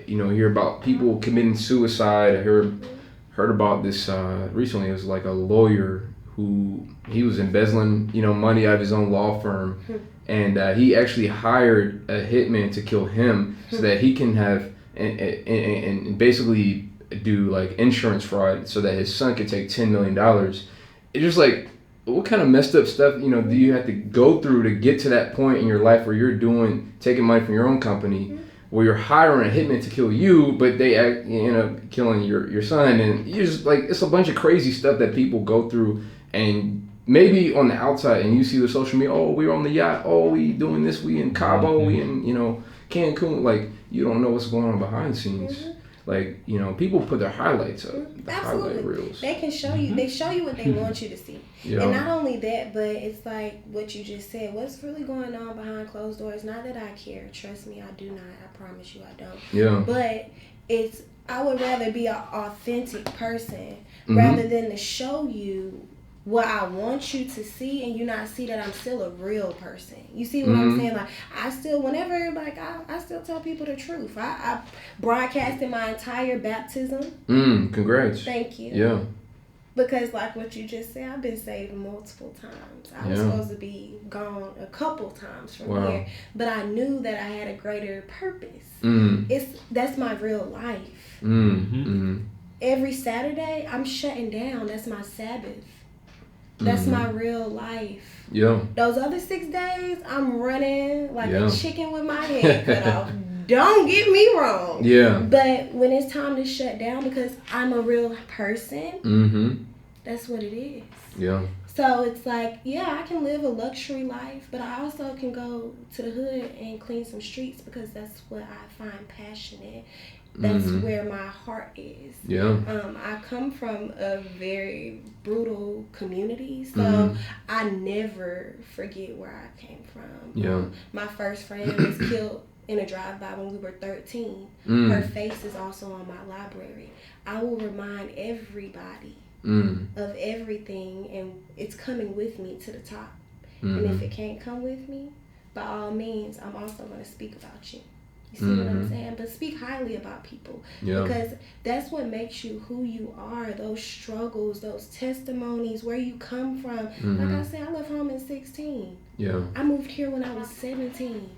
hear about people committing suicide. I heard about this recently. It was a lawyer who he was embezzling, money out of his own law firm, and he actually hired a hitman to kill him so that he can have and basically do like insurance fraud so that his son could take $10 million. It's just like, what kind of messed up stuff, do you have to go through to get to that point in your life where you're taking money from your own company, where you're hiring a hitman to kill you, but they end up killing your son, and you just like, it's a bunch of crazy stuff that people go through, and maybe on the outside, and you see the social media, oh, we're on the yacht, oh, we doing this, we in Cabo, we in Cancun, like you don't know what's going on behind the scenes. Like, people put their highlights up, the highlight reels. They can show you, they show you what they want you to see. And not only that, but it's like what you just said, what's really going on behind closed doors. Not that I care, trust me, I do not, I promise you I don't. Yeah. But I would rather be an authentic person rather than to show you what I want you to see, and you not see that I'm still a real person. You see what I'm saying? Like, I still, whenever, like, I still tell people the truth. I broadcasted my entire baptism. Congrats. Thank you. Yeah. Because, like what you just said, I've been saved multiple times. I was supposed to be gone a couple times from here, but I knew that I had a greater purpose. That's my real life. Every Saturday, I'm shutting down. That's my Sabbath. That's my real life. Yeah. Those other 6 days, I'm running like a chicken with my head cut off. Don't get me wrong. Yeah. But when it's time to shut down, because I'm a real person, that's what it is. Yeah. So it's like, yeah, I can live a luxury life, but I also can go to the hood and clean some streets because that's what I find passionate. That's where my heart is. Yeah. I come from a very brutal community, so I never forget where I came from. Yeah. My first friend was killed in a drive-by when we were 13. Her face is also on my library. I will remind everybody of everything, and it's coming with me to the top. And if it can't come with me, by all means, I'm also going to speak about you. You see what I'm saying? But speak highly about people. Because that's what makes you who you are. Those struggles, those testimonies, where you come from. Like I said, I left home at 16. Yeah. I moved here when I was 17.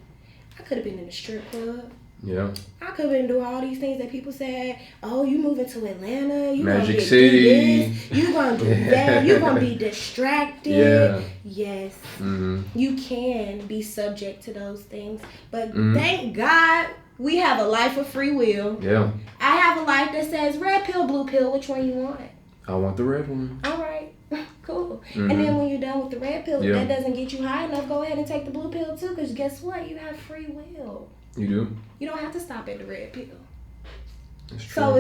I could have been in a strip club. Yeah. I could have been doing all these things that people said, oh, you moving to Atlanta, you Magic gonna City. do this, you gonna do that, you gonna be distracted. Yeah. Yes. You can be subject to those things. But thank God we have a life of free will. Yeah. I have a life that says red pill, blue pill, which one you want? I want the red one. All right. Cool. And then when you're done with the red pill, if that doesn't get you high enough, go ahead and take the blue pill too, because guess what? You have free will. You do? You don't have to stop at the red pill. That's true. So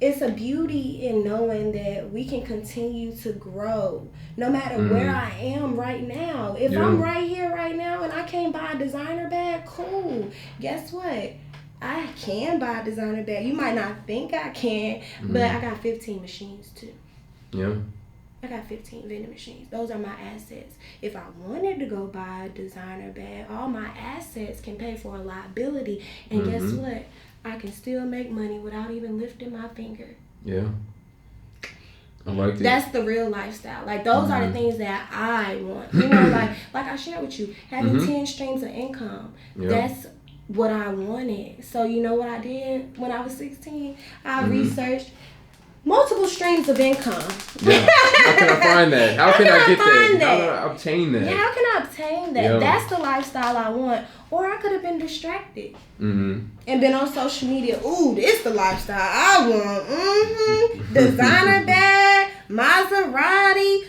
it's a beauty in knowing that we can continue to grow no matter where I am right now. If I'm right here right now and I can't buy a designer bag, cool. Guess what? I can buy a designer bag. You might not think I can, but I got 15 machines too. Yeah. I got 15 vending machines. Those are my assets. If I wanted to go buy a designer bag, all my assets can pay for a liability. And guess what? I can still make money without even lifting my finger. Yeah. I like that. That's the real lifestyle. Like, those are the things that I want. You know, like I shared with you, having 10 streams of income. Yeah. That's what I wanted. So you know what I did when I was 16? I researched multiple streams of income. Yeah. How can I find that? How can I get that? How do I obtain that? Yeah, how can I obtain that? Yeah. That's the lifestyle I want. Or I could have been distracted and been on social media. Ooh, this the lifestyle I want. Designer bag, Maserati.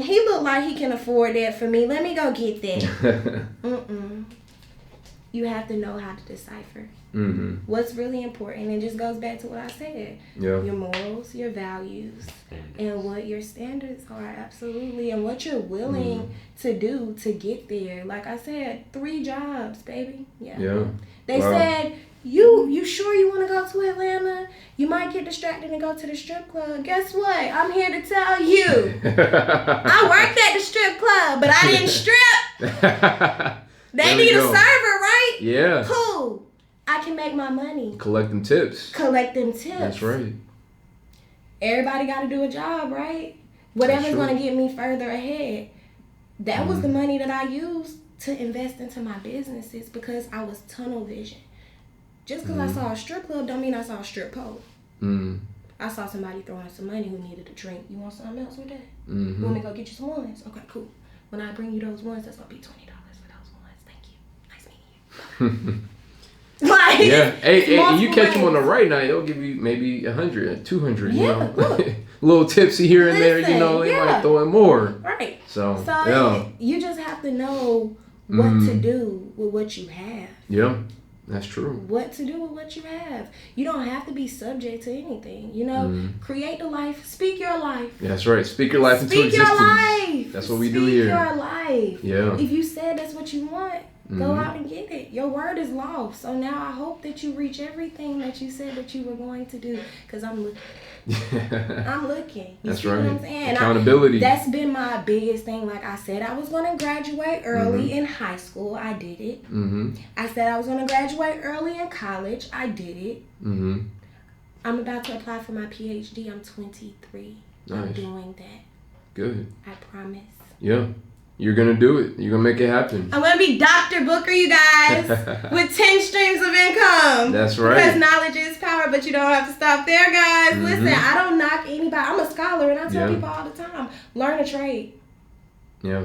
He look like he can afford that for me. Let me go get that. You have to know how to decipher what's really important. It just goes back to what I said. Yeah. Your morals, your values, and what your standards are, absolutely, and what you're willing to do to get there. Like I said, 3 jobs, baby. Yeah. They said, you sure you want to go to Atlanta? You might get distracted and go to the strip club. Guess what? I'm here to tell you. I worked at the strip club, but I didn't strip. They need a server, right? Yeah. Cool. I can make my money. Collect them tips. Collect them tips. That's right. Everybody got to do a job, right? Whatever's going to get me further ahead. That was the money that I used to invest into my businesses because I was tunnel vision. Just because I saw a strip club don't mean I saw a strip pole. I saw somebody throwing some money who needed a drink. You want something else with that? You want me to go get you some ones? Okay, cool. When I bring you those ones, that's going to be $20 for those ones. Thank you. Nice meeting you. Like, yeah. Hey, you catch them on the right night, they'll give you maybe 100, 200, you know. A little tipsy here and there, you know, they might throw in more. Right. So yeah. You just have to know what to do with what you have. Yeah, that's true. What to do with what you have. You don't have to be subject to anything, you know. Create the life. Speak your life. That's right. Speak your life into existence. Speak your life. That's what we do here. Speak your life. Yeah. If you said that's what you want, go out and get it. Your word is law. So now I hope that you reach everything that you said that you were going to do. Because I'm looking. I'm looking. That's right. What I'm saying? Accountability. That's been my biggest thing. Like I said, I was going to graduate early in high school. I did it. I said I was going to graduate early in college. I did it. I'm about to apply for my PhD. I'm 23. Nice. I'm doing that. Good. I promise. Yeah. You're going to do it. You're going to make it happen. I'm going to be Dr. Booker, you guys, with 10 streams of income. That's right. Because knowledge is power, but you don't have to stop there, guys. Listen, I don't knock anybody. I'm a scholar, and I tell people all the time, learn a trade. Yeah.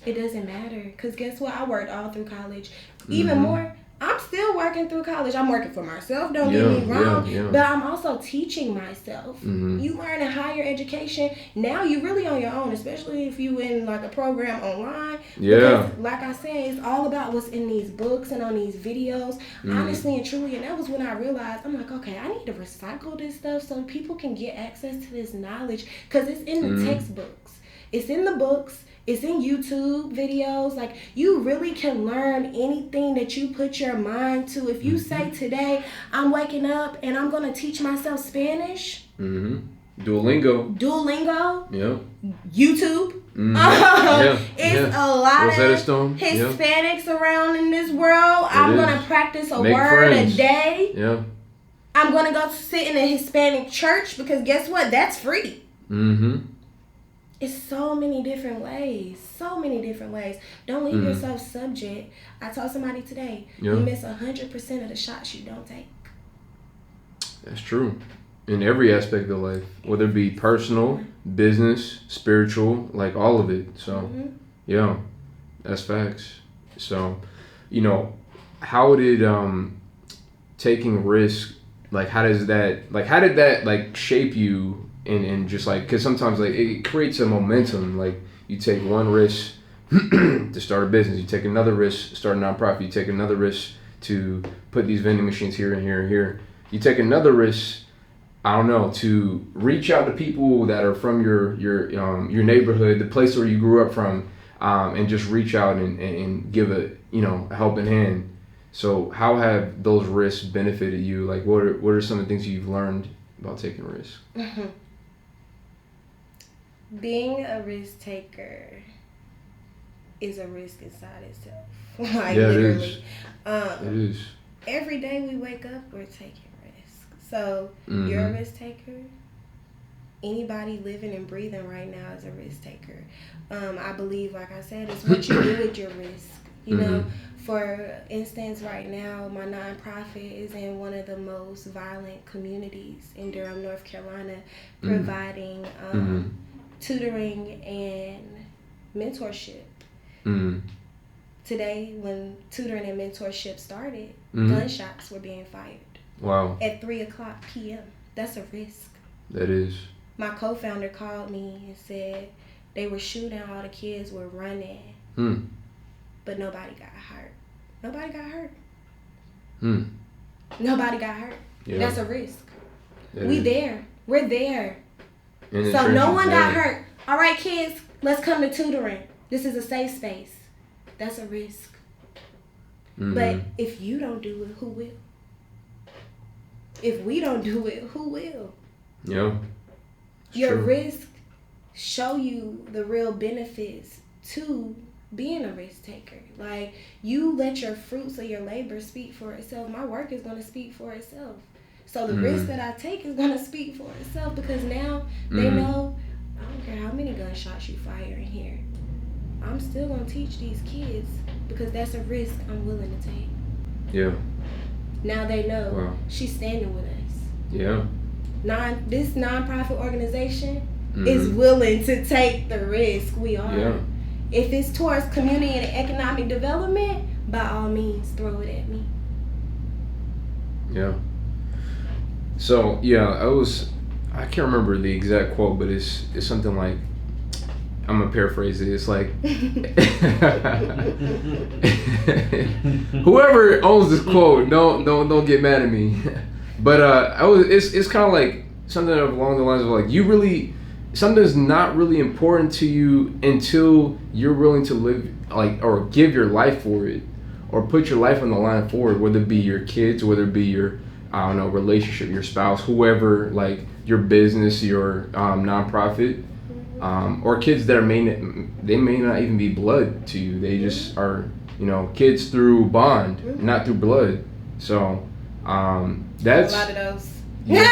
It doesn't matter. Because guess what? I worked all through college. Even more, I'm still working through college. I'm working for myself, don't get me wrong. But I'm also teaching myself. You learn in higher education. Now you're really on your own, especially if you in like a program online. Because like I said, it's all about what's in these books and on these videos. Honestly and truly. And that was when I realized, I'm like, okay, I need to recycle this stuff so people can get access to this knowledge. Because it's in the textbooks. It's in the books. It's in YouTube videos. Like, you really can learn anything that you put your mind to. If you say today, I'm waking up and I'm going to teach myself Spanish. Duolingo. Yeah. YouTube. It's a lot of Hispanics around in this world. I'm going to practice a word a day. Yeah. I'm going to go sit in a Hispanic church because guess what? That's free. It's so many different ways. Don't leave yourself subject. I told somebody today, you miss 100% of the shots you don't take. That's true. In every aspect of life, whether it be personal, business, spiritual, like all of it. So, yeah, that's facts. So, you know, how did taking risk, like how did that shape you? And just like, because sometimes like it creates a momentum. Like you take one risk to start a business, you take another risk to start a nonprofit, you take another risk to put these vending machines here and here and here. You take another risk, I don't know, to reach out to people that are from your neighborhood, the place where you grew up from, and just reach out and give a helping hand. So how have those risks benefited you? Like what are some of the things you've learned about taking risks? Being a risk taker is a risk inside itself. Literally. It is. Every day we wake up, we're taking risks. So you're a risk taker. Anybody living and breathing right now is a risk taker. I believe, like I said, it's what you do with your risk. You know, for instance, right now, my nonprofit is in one of the most violent communities in Durham, North Carolina, providing tutoring and mentorship. Today, when tutoring and mentorship started, gunshots were being fired. Wow. At 3:00 p.m. That's a risk. That is. My co-founder called me and said they were shooting, all the kids were running, but nobody got hurt. Nobody got hurt. Nobody got hurt. Yeah. That's a risk. We're there. So no one got hurt. All right, kids, let's come to tutoring. This is a safe space. That's a risk. But if you don't do it, who will? If we don't do it, who will? Yeah. Your risk show you the real benefits to being a risk taker. Like, you let your fruits of your labor speak for itself. My work is going to speak for itself. So the risk that I take is going to speak for itself because now they know I don't care how many gunshots you fire in here. I'm still gonna teach these kids because that's a risk I'm willing to take. Yeah. Now they know she's standing with us. Yeah. This nonprofit organization is willing to take the risk we are. Yeah. If it's towards community and economic development, by all means, throw it at me. Yeah. So I can't remember the exact quote, but it's something like, I'm gonna paraphrase it. It's like, whoever owns this quote, don't get mad at me. But it's kind of like something along the lines of like, something's not really important to you until you're willing to live or give your life for it, or put your life on the line for it, whether it be your kids, whether it be your relationship, your spouse, whoever, like your business, your nonprofit, or kids that may not even be blood to you. They just are, kids through bond, not through blood. So that's a lot of those. Yeah.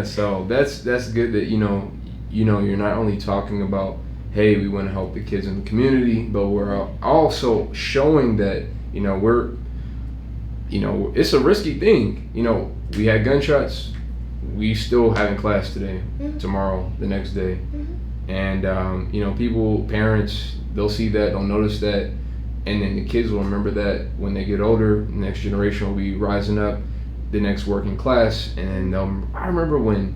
So that's good that you're not only talking about, hey, we want to help the kids in the community, but we're also showing that we're it's a risky thing. We had gunshots. We still having class today, tomorrow, the next day, and parents, they'll see that, they'll notice that. And then the kids will remember that when they get older. The next generation will be rising up, the next working class. And I remember when,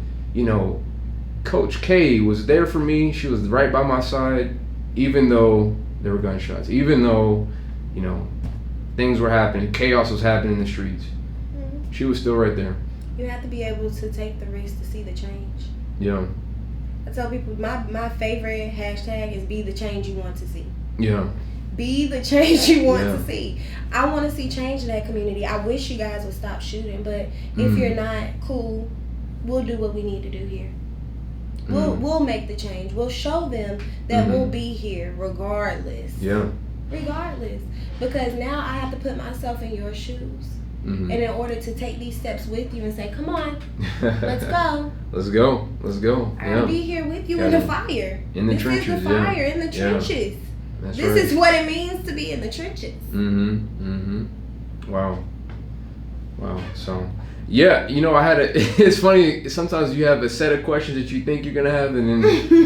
Coach K was there for me. She was right by my side, even though there were gunshots, even though, things were happening, chaos was happening in the streets. She was still right there. You have to be able to take the risk to see the change. Yeah. I tell people my favorite hashtag is be the change you want to see. Yeah. Be the change you want to see. I want to see change in that community. I wish you guys would stop shooting, but if you're not cool, we'll do what we need to do here. We'll make the change. We'll show them that we'll be here regardless. Yeah. Regardless. Because now I have to put myself in your shoes. And in order to take these steps with you and say, come on, let's go. Let's go. I'll be here with you in the fire. In the trenches. This is the fire in the trenches. That's this is what it means to be in the trenches. Wow. So, I had it's funny, sometimes you have a set of questions that you think you're going to have, and then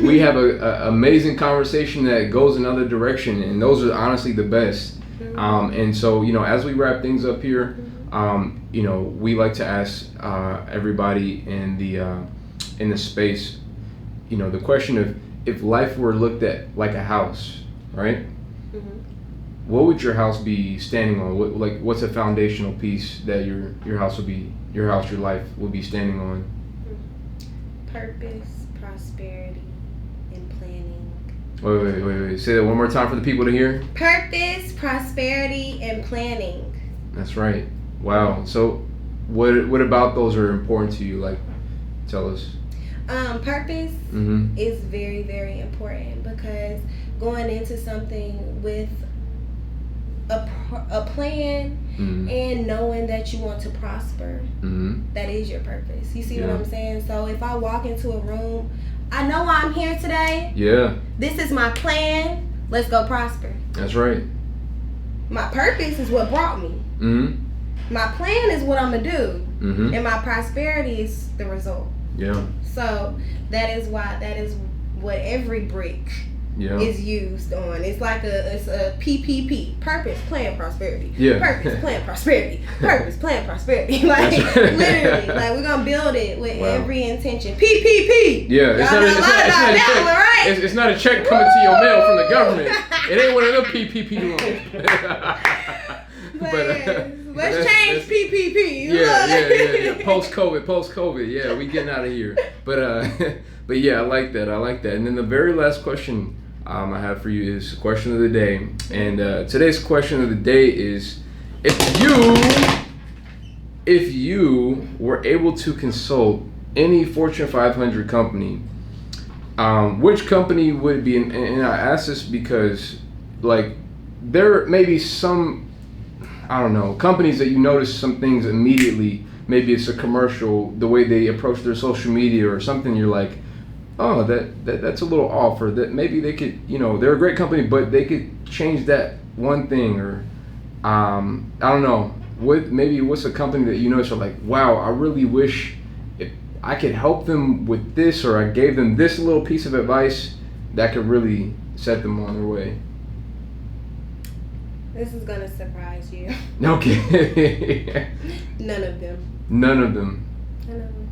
we have a amazing conversation that goes another direction, and those are honestly the best. And so, as we wrap things up here, we like to ask everybody in the space, the question of, if life were looked at like a house, right? What would your house be standing on? What's a foundational piece that your house, your life will be standing on? Purpose, prosperity, and planning. Wait. Say that one more time for the people to hear. Purpose, prosperity, and planning. That's right. Wow. So what about those are important to you? Like, tell us. Purpose is very, very important, because going into something with a plan and knowing that you want to prosper, that is your purpose. You see what I'm saying? So if I walk into a room, I know why I'm here today. Yeah. This is my plan. Let's go prosper. That's right. My purpose is what brought me. My plan is what I'm going to do. And my prosperity is the result. Yeah. So that is what every brick is used on. It's like it's a PPP. Purpose, plan, prosperity. Yeah. Purpose, plan, prosperity. Purpose, plan, prosperity. Like, literally, like, we're gonna build it with every intention. PPP. Yeah. It's not a check coming to your mail from the government. It ain't one of them PPP loans. Let's change PPP. Yeah. Post COVID. Yeah, we getting out of here. But yeah, I like that. And then the very last question I have for you is question of the day. And today's question of the day is, if you were able to consult any Fortune 500 company, which company would it be? And I ask this because, like, there may be some, I don't know, companies that you notice some things immediately maybe it's a commercial, the way they approach their social media or something, you're like, oh, that's a little off, or that maybe they could, they're a great company, but they could change that one thing, or I don't know, what's a company that you notice are like, wow, I really wish if I could help them with this, or I gave them this little piece of advice that could really set them on their way. This is gonna surprise you. Okay. None of them. None of them. None of them.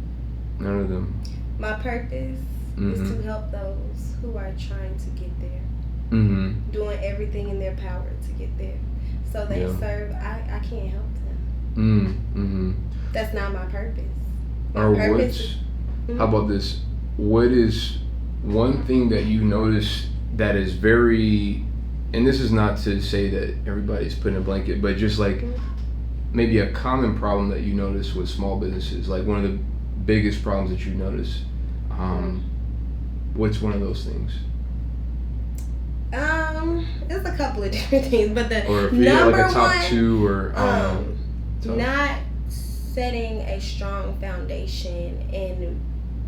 None of them. My purpose is to help those who are trying to get there. Doing everything in their power to get there. So they serve. I can't help them. That's not my purpose. How about this? What is one thing that you notice that is very, and this is not to say that everybody's putting a blanket, but just like maybe a common problem that you notice with small businesses, like one of the biggest problems that you notice. What's one of those things? It's a couple of different things, but the or if you number like a top one, two, or not setting a strong foundation and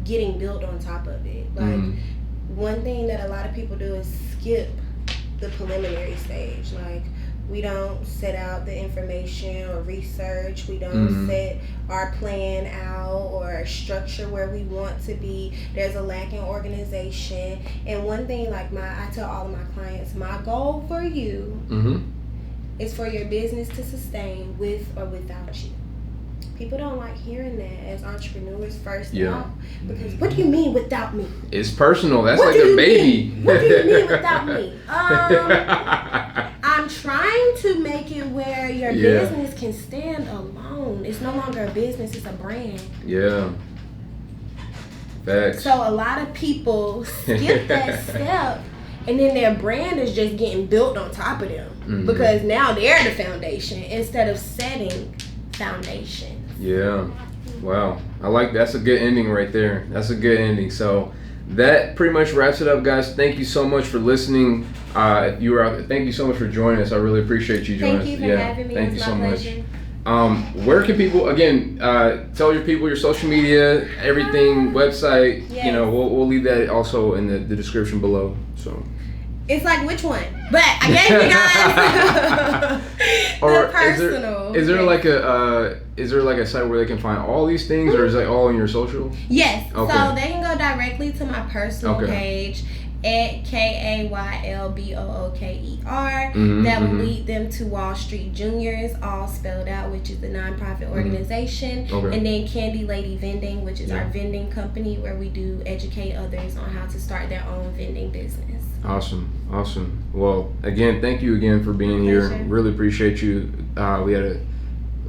getting built on top of it. Like one thing that a lot of people do is skip the preliminary stage. Like we don't set out the information or research. We don't set our plan out or structure where we want to be. There's a lack in organization. And one thing, like I tell all of my clients, my goal for you is for your business to sustain with or without you. People don't like hearing that as entrepreneurs first out, because what do you mean without me? It's personal. That's what like a baby. What do you mean without me? I'm trying to make it where your business can stand alone. It's no longer a business, it's a brand. Yeah. Facts. So a lot of people skip that step, and then their brand is just getting built on top of them because now they're the foundation instead of setting foundation. Yeah. Wow. I like that's a good ending right there. That's a good ending. So that pretty much wraps it up, guys. Thank you so much for listening. If you were out there, thank you so much for joining us. I really appreciate you joining us. Thank you for having me. Thank you so pleasure. much. Where can people, again, tell your people your social media, everything, website, yes. We'll leave that also in the description below. So it's like, which one? But I gave you guys or the personal. Is there like a site where they can find all these things, or is it all in your social? Yes. Okay. So they can go directly to my personal page at KAYLBOOKER. That will lead them to Wall Street Juniors, all spelled out, which is the nonprofit organization. And then Candy Lady Vending, which is our vending company where we do educate others on how to start their own vending business. Awesome. Well, again, thank you again for being here. Really appreciate you. We had a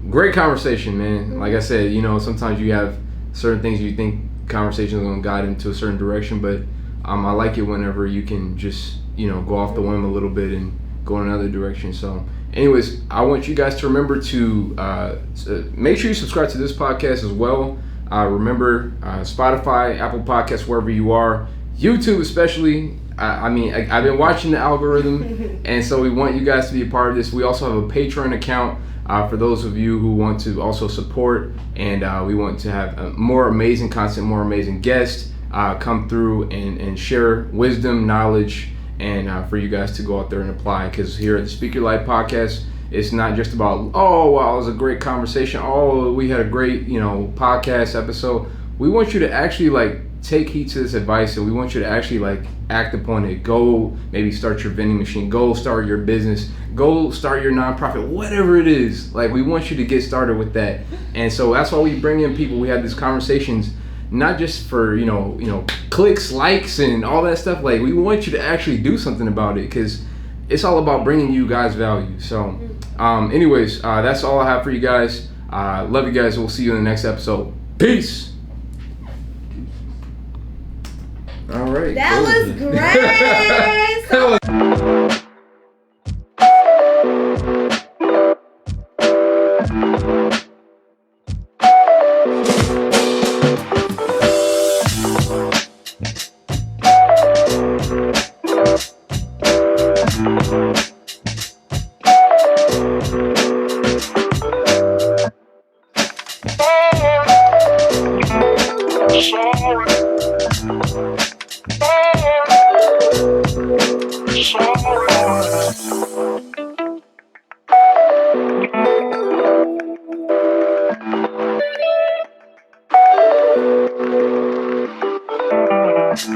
great conversation, man. Like I said, sometimes you have certain things you think conversations are going to guide into a certain direction, but I like it whenever you can just, go off the whim a little bit and go in another direction. So anyways, I want you guys to remember to make sure you subscribe to this podcast as well. Remember Spotify, Apple Podcasts, wherever you are, YouTube especially. I've been watching the algorithm, and so we want you guys to be a part of this. We also have a Patreon account for those of you who want to also support, and we want to have more amazing content, more amazing guests come through and share wisdom, knowledge, and for you guys to go out there and apply. Because here at the Speak Your Life podcast, it's not just about, oh, wow, it was a great conversation. Oh, we had a great, podcast episode. We want you to actually take heed to this advice, and we want you to actually act upon it. Go maybe start your vending machine, go start your business, go start your nonprofit, whatever it is. We want you to get started with that. And so that's why we bring in people. We have these conversations not just for clicks, likes, and all that stuff. We want you to actually do something about it, because it's all about bringing you guys value. So anyways, that's all I have for you guys. Love you guys. We'll see you in the next episode. Peace. All right. That was great. So So